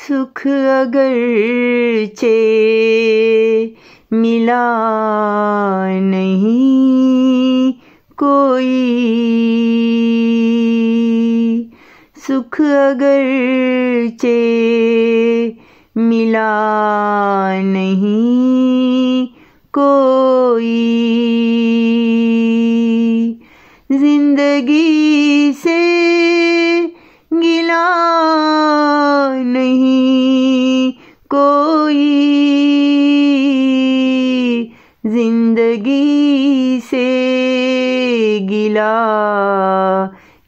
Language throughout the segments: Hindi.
सुख अगरचे मिला नहीं कोई, सुख अगरचे मिला नहीं कोई, जिंदगी से गिला नहीं कोई, जिंदगी से गिला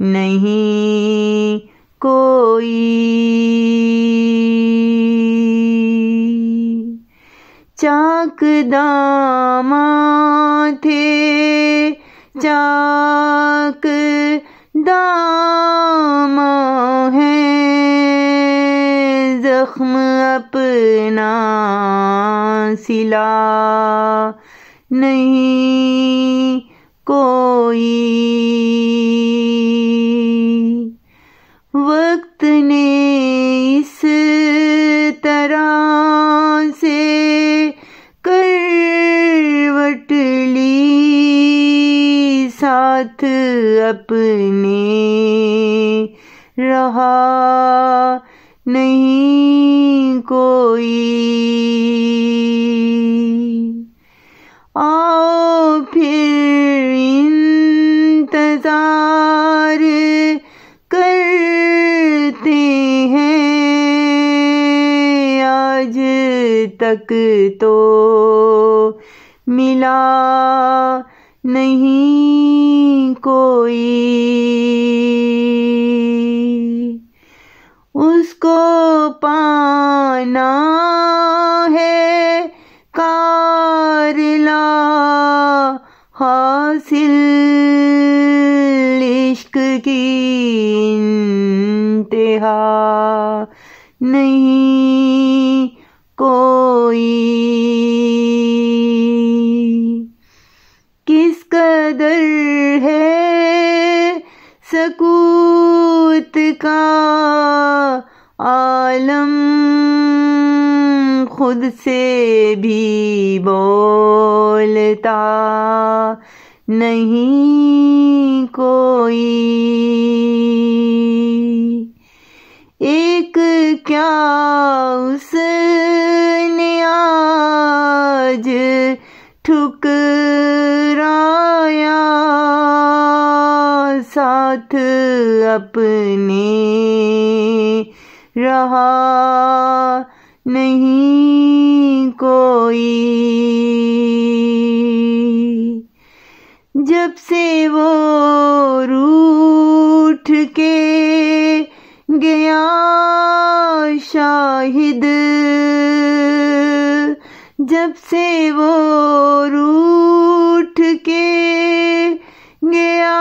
नहीं कोई। चाक दामा थे चाक दामा है, जख्म अपना सिला नहीं कोई, वक्त ने इस तरह से करवट ली, साथ अपने रहा नहीं कोई। आओ फिर इंतजार करते हैं, आज तक तो मिला नहीं कोई, उसको पाना है कारला हासिल, इश्क की इंतहा नहीं कोई, किस कदर है सकूत का आलम, खुद से भी बोलता नहीं कोई, एक क्या उसने आज ठुकराया, साथ अपने रहा नहीं कोई, जब से वो रूठ के गया शाहिद, जब से वो रूठ के गया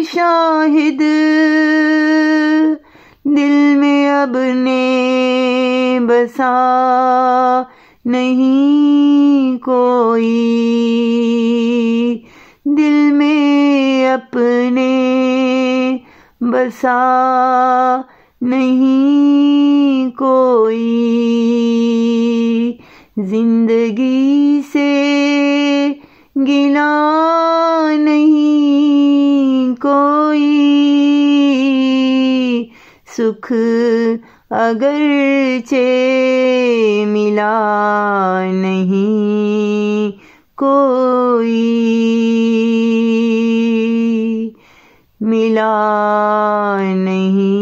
शाहिद, दिल में अब ने बसा नहीं कोई, दिल में अपने बसा नहीं कोई, जिंदगी से गिला नहीं कोई, सुख अगरचे मिला नहीं कोई, मिला नहीं